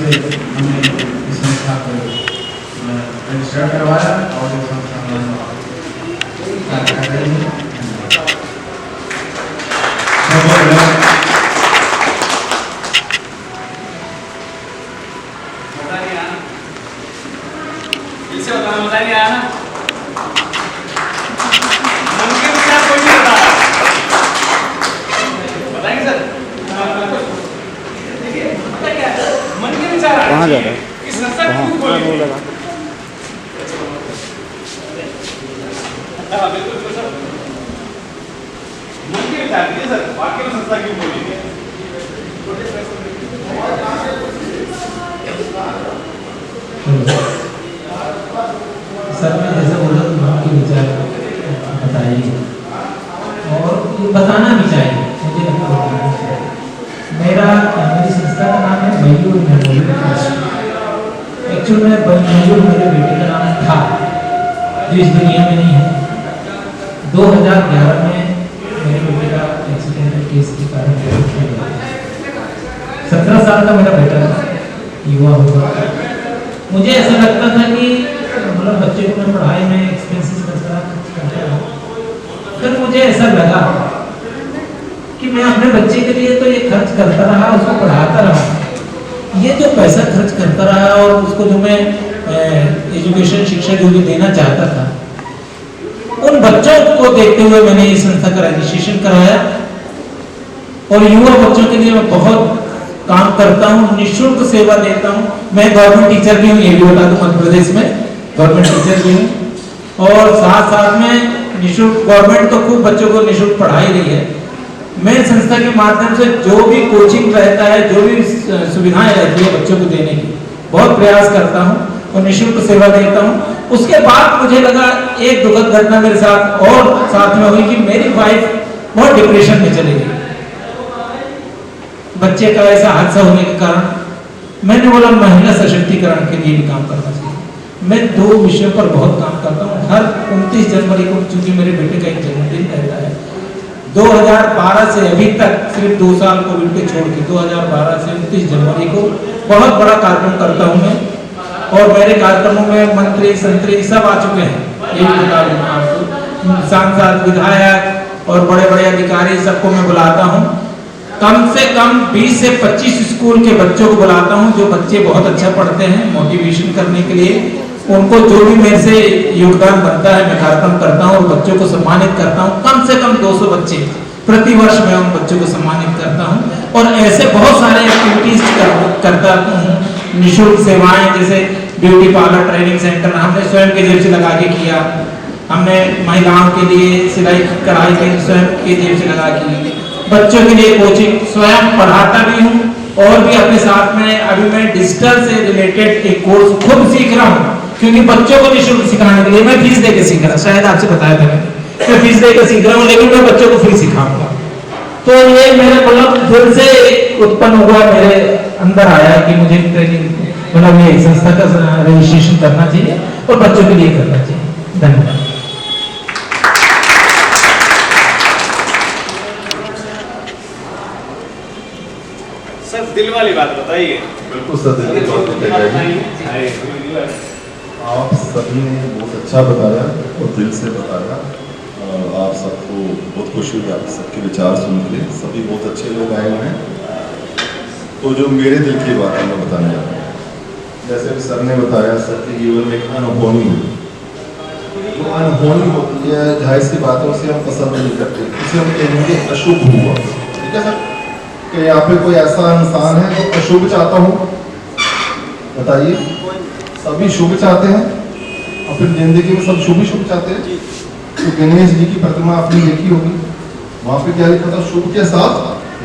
से हमने इस संस्था को रजिस्टर करवाया और इस संस्था में कार्य कर रही है। इसे मजा नहीं आया ना? मुमकिन क्या कोई नहीं बता बताएंगे सर? देखिए क्या मन के विचार कहाँ जा रहा है? इस संस्था क्यों खोली? हाँ बिल्कुल सर, मन के विचार दिए सर, वाकई में संस्था क्यों खोली है? सर मैं जैसे बोला आपके विचार बताइए और ये बताना भी चाहिए, मुझे लगता है बताना चाहिए। मेरी संस्था का नाम है मयूर मेमोरियल ट्रस्ट। एक्चुअल में मयूर मेरे बेटे का नाम था जो इस दुनिया में नहीं है। 2011 में मेरे बेटे का एक्सीडेंटल केस के कारण 17 साल का मेरा बेटा था, युवा हुआ। मुझे ऐसा लगता था कि मतलब बच्चे को मैं पढ़ाई में एक्सपेंसेस करता हूँ। फिर मुझे ऐसा लगा कि मैं अपने बच्चे के लिए तो ये खर्च करता रहा, उसको पढ़ाता रहा, ये जो पैसा खर्च करता रहा और उसको जो मैं एजुकेशन शिक्षा जो भी देना चाहता था, उन बच्चों को देखते हुए मैंने इस संस्था का रजिस्ट्रेशन कराया। और युवा बच्चों के लिए मैं बहुत काम करता हूँ, निःशुल्क सेवा देता हूँ। मैं गवर्नमेंट टीचर भी हूँ, ये भी बता दूं, मध्य प्रदेश में गवर्नमेंट टीचर भी हूँ। और साथ साथ में निःशुल्क, गवर्नमेंट तो खूब बच्चों को निःशुल्क पढ़ा ही रही है। मैं संस्था के माध्यम से जो भी कोचिंग रहता है, जो भी सुविधाएं रहती है बच्चों को देने की, बहुत प्रयास करता हूँ और निःशुल्क सेवा देता हूँ। उसके बाद मुझे लगा एक दुखद घटना मेरे साथ और साथ में हुई कि मेरी वाइफ बहुत डिप्रेशन में चली गई। बच्चे का ऐसा हादसा होने के कारण मैंने बोला महिला सशक्तिकरण के लिए भी काम करना चाहिए। मैं 2 विषयों पर बहुत काम करता हूँ। हर 29 जनवरी को, चूंकि मेरे बेटे का एक जन्मदिन रहता है, 2012 से अभी तक सिर्फ 2 साल कोविड के छोड़ के 2012 से 29 जनवरी को बहुत बड़ा कार्यक्रम करता हूँ मैं। और मेरे कार्यक्रमों में मंत्री संतरी सब आ चुके हैं, ये भी बता दूँ आपको। सांसद, विधायक और बड़े बड़े अधिकारी सबको मैं बुलाता हूँ। कम से कम 20 से 25 स्कूल के बच्चों को बुलाता हूं, जो बच्चे बहुत अच्छा पढ़ते हैं, मोटिवेशन करने के लिए उनको जो भी मेरे से योगदान बनता है मैं कार्यक्रम करता हूं और बच्चों को सम्मानित करता हूं। कम से कम 200 बच्चे प्रति वर्ष मैं उन बच्चों को सम्मानित करता हूं। और ऐसे बहुत सारे एक्टिविटीज करता हूं, निःशुल्क सेवाएं, जैसे ब्यूटी पार्लर ट्रेनिंग सेंटर हमने स्वयं के जेब से लगा के किया। हमने महिलाओं के लिए सिलाई कढ़ाई के स्वयं के जेब से लगा के, बच्चों के लिए कोचिंग स्वयं पढ़ाता भी हूँ। और भी अपने साथ में अभी मैं डिजिटल से रिलेटेड एक कोर्स खुद सीख रहा हूँ, क्योंकि बच्चों को निःशुल्क सिखाने के लिए मैं फीस देकर सीख रहा, शायद आपसे बताया था मैं फीस देकर सीख रहा हूँ, लेकिन मैं बच्चों को फ्री सिखाऊंगा। तो ये मेरे मतलब दिल से उत्पन्न हुआ, मेरे अंदर आया कि मुझे ट्रेनिंग मतलब ये संस्था का रजिस्ट्रेशन करना चाहिए और बच्चों के लिए करना चाहिए। धन्यवाद। सर दिल वाली बात बताइए। बिल्कुल सर, दिल की बात बताइए। आप सभी ने बहुत अच्छा बताया और दिल से बताया। आप सबको बहुत खुशी हुई आपके सबके विचार सुन के, सभी बहुत अच्छे लोग आए हुए हैं। तो जो मेरे दिल की बात है मैं बताने जा रहा हूँ। जैसे कि सर ने बताया, सर के जीवन में एक अनहोनी हुई। जो अनहोनी होती है, जाहिर सी बातों से हम पसंद नहीं करते, उसे हम कहेंगे अशुभ हुआ। ठीक है सर, कि यहाँ पे कोई ऐसा इंसान है जो अशुभ चाहता हूँ? बताइए, सभी शुभ चाहते हैं। अपनी जिंदगी में सब शुभ ही शुभ चाहते हैं। तो गणेश जी की प्रतिमा आपने देखी होगी, वहां पे क्या लिखा था? शुभ के साथ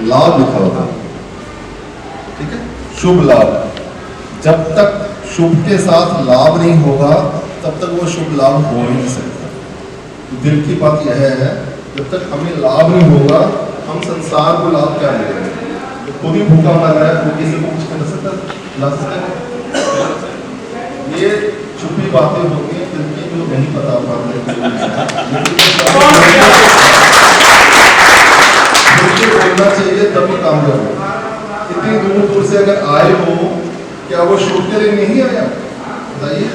लाभ लिखा होता। ठीक है, शुभ लाभ। जब तक शुभ के साथ लाभ नहीं होगा तब तक वो शुभ लाभ हो ही नहीं सकता। तो दिल की बात यह है, जब तक हमें लाभ नहीं होगा हम संसार को लाभ क्या मिलेगा? खुद ही भूखा मर रहा है, वो किसी को कुछ कर सकता ला सकता है? ये छुपी बातें होती हैं दिल की, जो नहीं पता पाते। बोलना चाहिए तभी कामयाब हो। इतनी दूर दूर से अगर आए हो क्या वो शूट के लिए नहीं आया? बताइए,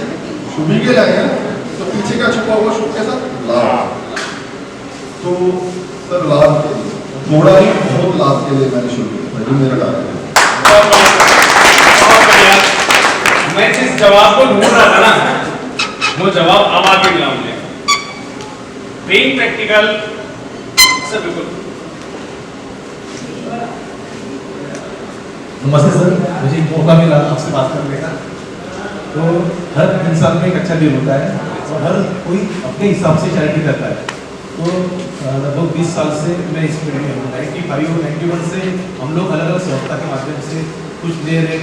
शूटिंग के लिए आया ना, तो पीछे का छुपा हुआ शूट के साथ लाभ, तो सर लाभ के लिए थोड़ा ही बहुत लाभ के लिए मैंने शुरू किया, ये मेरा टारगेट है। बहुत बढ़िया। मैं जिस जवाब को ढूंढ रहा था ना, वो जवाब अब आके मिला मुझे। बीइंग प्रैक्टिकल सर, बिल्कुल। नमस्ते सर, मुझे मौका मिला आपसे बात करने का। तो हर इंसान में एक अच्छा दिन होता है और हर कोई अपने हिसाब से चैरिटी करता है। तो लगभग 20 साल से मैं इस फील्ड में हूँ। 95 और 91 से हम लोग अलग अलग संस्था के माध्यम से कुछ दे रहे।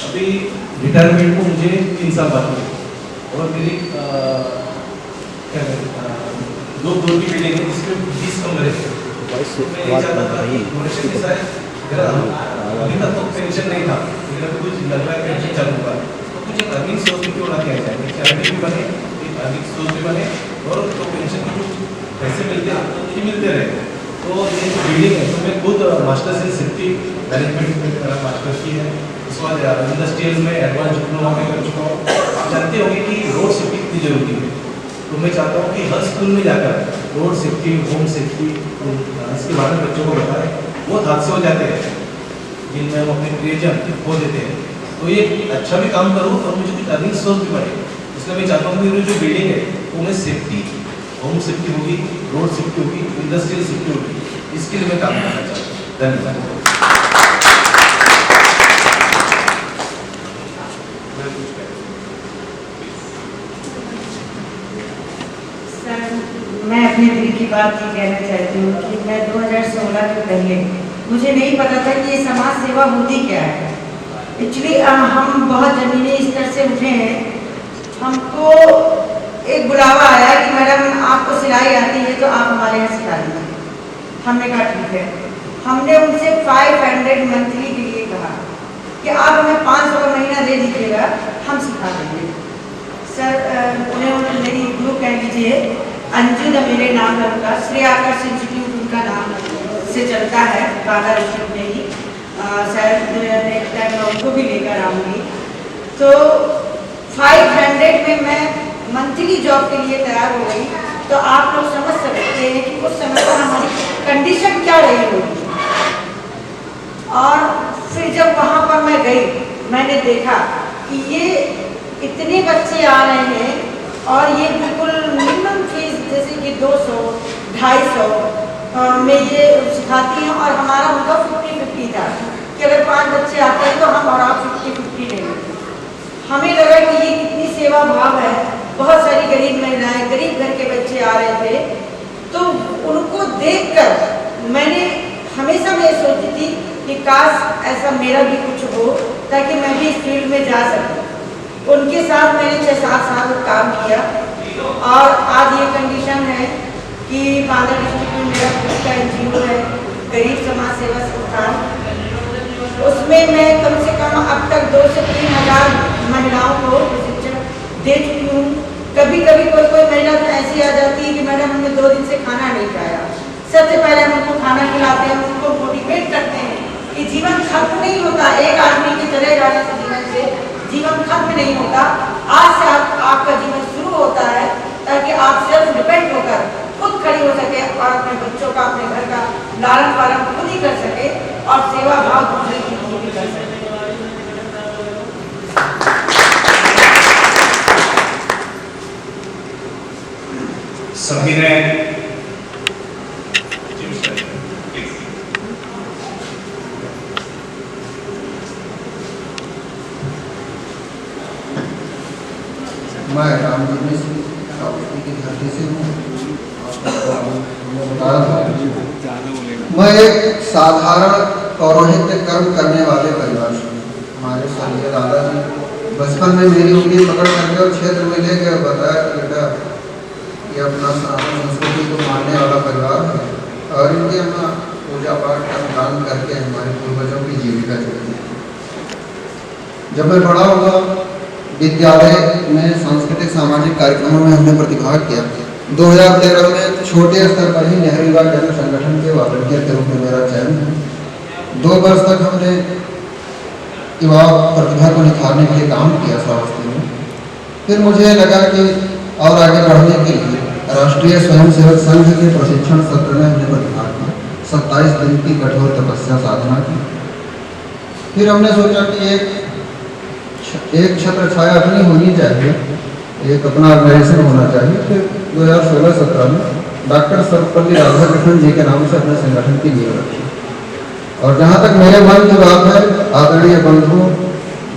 अभी रिटायरमेंट को मुझे 3 साल बाद मिले और मेरी क्या कहते दो की बिल्डिंग है जिसमें 20 कमरे हैं। मैं ये चाहता था कि डोनेशन के साथ अभी तक तो पेंशन नहीं था, मेरा कुछ लग रहा है पेंशन चालू होगा, तो कुछ एक अर्निंग सोर्स क्यों ना किया जाए, एक चैरिटी भी बने, एक अर्निंग सोर्स भी बने और तो पेंशन के कुछ पैसे मिलते हैं तो ये मिलते रहे। तो ये जो बिल्डिंग है, तो मैं खुद मास्टर्स इन सेफ्टी मैनेजमेंट में मेरा मास्टर्स की है। उसके बाद इंडस्ट्रियल में एडवांस डिप्लोमा में कर चुका हूँ। आप जानते होंगे कि रोड सेफ्टी कितनी जरूरी है, तो मैं चाहता हूँ कि हर स्कूल में जाकर रोड सेफ्टी, होम सेफ्टी इसके बारे में बच्चों को बताएं। बहुत हादसे हो जाते हैं जिनमें हम अपने प्रियजन खो देते हैं, तो ये अच्छा भी काम करूँ और मुझे कुछ अर्निंग सोर्स भी बढ़े। इसलिए मैं चाहता हूँ कि जो बिल्डिंग है वो में सेफ्टी, होम सेफ्टी होगी, रोड सेफ्टी होगी, इंडस्ट्रियल सेफ्टी होगी, इसके लिए मैं काम करना चाहता हूँ। धन्यवाद। मैं अपने दिल की बात ये कहना चाहती हूँ कि मैं 2016 के पहले मुझे नहीं पता था कि ये समाज सेवा होती क्या है। एक्चुअली हम बहुत ज़मीनी स्तर से उठे हैं। हमको एक बुलावा आया कि मैडम आपको सिलाई आती है तो आप हमारे यहाँ सिखा दीजिए। हमने कहा ठीक है। हमने उनसे 500 मंथली के लिए कहा कि आप हमें 500 का महीना दे दीजिएगा, हम सिखा देंगे। सर उन्हें मेरी गुरु कह लीजिए, अंजू द मेरे नाम है उनका, श्री आकाश इंस्टीट्यूट उनका नाम से चलता है, काला इंस्टीट्यूट में ही। शायद नेक्स्ट टाइम मैं उनको भी लेकर आऊँगी। तो 500 में मैं मंथली जॉब के लिए तैयार हो गई। तो आप लोग समझ सकते हैं कि उस समय पर हमारी कंडीशन क्या रही होगी। और फिर जब वहाँ पर मैं गई, मैंने देखा कि ये इतने बच्चे आ रहे हैं और ये बिल्कुल मिनिमम फीस जैसे कि 200, 250 में ये सिखाती हैं और हमारा उनका 50-50 था कि अगर 5 बच्चे आते हैं तो हम और आप 50-50 लेंगे। हमें लगा कि ये कितनी सेवा भाव है। बहुत सारी गरीब महिलाएं, गरीब घर के बच्चे आ रहे थे, तो उनको देखकर मैंने हमेशा मैं सोचती थी कि काश ऐसा मेरा भी कुछ हो ताकि मैं भी इस फील्ड में जा सकूं। उनके साथ मैंने 6-7 साल काम किया और आज ये कंडीशन है कि बांदा डिस्ट्रिक्ट में मेरा खुद का NGO है, गरीब समाज सेवा संस्थान। उसमें मैं कम से कम अब तक 2 से 3 हज़ार महिलाओं को प्रशिक्षण दे चुकी हूँ। कभी कभी कोई महिला तो ऐसी आ जाती है कि मैडम हमने 2 दिन से खाना नहीं खाया। सबसे पहले हम उनको खाना खिलाते हैं, उनको मोटिवेट करते हैं कि जीवन खत्म नहीं होता, एक आदमी के चले जाने से जीवन से जीवन खत्म नहीं होता। आज से आपका जीवन शुरू होता है ताकि आप सेल्फ डिपेंड होकर खुद खड़ी हो सके और अपने बच्चों का, अपने घर का लालन पालन खुद ही कर सके और सेवा भाव दूसरे की भी कर सके। सभी ने मैं रामपुर में की धरती से हूँ। बताया था मैं एक साधारण पौरोहित्य कर्म करने वाले परिवार से हूँ। हमारे स्वर्गीय दादाजी बचपन में मेरी उंगली पकड़ करके और क्षेत्र में लेकर बताया कि बेटा ये अपना सनातन संस्कृति को मानने वाला परिवार है और इनके अपना पूजा पाठ का दान करके हमारे पूर्वजों की जीविका चलती है। जब मैं बड़ा हुआ, विद्यालय में सांस्कृतिक सामाजिक कार्यक्रमों में हमने प्रतिभाग किया। 2013 में छोटे स्तर पर ही नेहरू युवा केंद्र संगठन के वॉलंटियर के रूप में मेरा चयन है। 2 वर्ष तक हमने युवा प्रतिभा को निखारने के लिए काम किया श्रावस्ती में। फिर मुझे लगा कि और आगे बढ़ने के लिए राष्ट्रीय स्वयंसेवक संघ के प्रशिक्षण सत्र में हमने प्रतिभाग किया। 27 दिन की कठोर तपस्या साधना की। फिर हमने सोचा कि एक छत्र छाया अपनी होनी चाहिए, एक अपना ऑर्गेनाइजेशन होना चाहिए। फिर 2016-17 में डॉक्टर सर्वपल्ली राधाकृष्णन जी के नाम से अपने संगठन की नींव रखी। और जहाँ तक मेरे मन की बात है, आदरणीय बंधुओं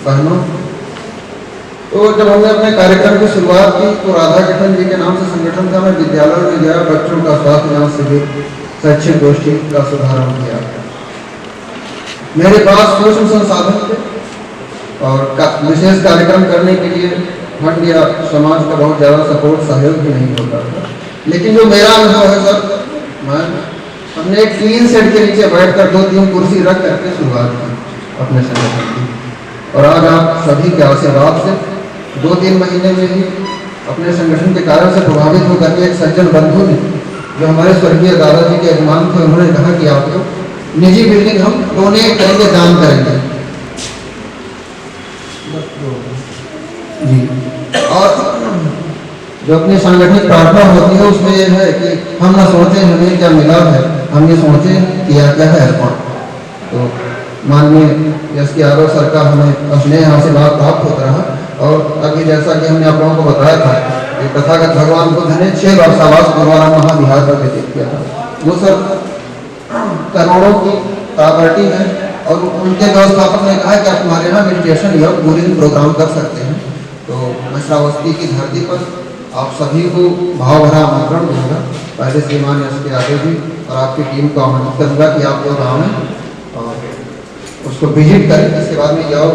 बहनों, तो जब हमने अपने कार्यक्रम की शुरुआत की तो राधाकृष्णन जी के नाम से संगठन था। मैं विद्यालयों में गया, बच्चों का स्वास्थ्य जांच शिविर, शैक्षिक गोष्ठी का शुभारंभ किया। मेरे पास सूक्ष्म संसाधन थे और विशेष कार्यक्रम करने के लिए फंड या समाज का बहुत ज़्यादा सपोर्ट सहयोग भी नहीं होता था। लेकिन जो मेरा अनुभव है सर, हमने एक टीन सेट के नीचे बैठकर 2-3 कुर्सी रख करके शुरुआत की अपने संगठन की। और आज आप सभी के आशीर्वाद से 2-3 महीने में ही अपने संगठन के कार्यों से प्रभावित होकर के एक सज्जन बंधु ने, जो हमारे स्वर्गीय दादाजी के अभिमान थे, उन्होंने कहा कि आपको निजी बिल्डिंग हम डोनेट करेंगे, दान करेंगे जी। और जो अपनी सांगठनिक प्रार्थना होती है उसमें यह है कि हम ना सोचें हमें क्या मिला है, हम ये सोचें किया क्या है अर्पण। तो माननीय एस के यादव सर का हमें स्नेह आशीर्वाद प्राप्त होता रहा। और अभी जैसा कि हमने आप लोगों को बताया था कि तथागत भगवान बुद्ध ने 6 वर्षावास गुरुद्वारा महाविहार का व्यतीत किया था। वो सर करोड़ों की प्रॉपर्टी है और उनके व्यवस्थापक ने कहा कि आप हमारे यहाँ मेडिटेशन या टूरिज्म प्रोग्राम कर सकते हैं। तो मैं श्रावस्ती की धरती पर आप सभी को भाव भरा आमंत्रण दूंगा। पहले श्रीमान एस के यादव जी और आपकी टीम को आमंत्रित करूँगा कि आप लोग आएँ और उसको विजिट करें। इसके बाद में योग,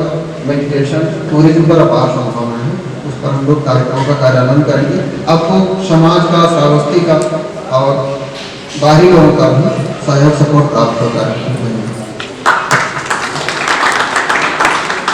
मेडिटेशन, टूरिज्म पर अपार संभावना है, उस पर हम लोग कार्यक्रमों का कार्यान्वयन करेंगे। आपको समाज का, श्रावस्ती का और बाहरी लोगों का भी सहयोग सपोर्ट प्राप्त होता है।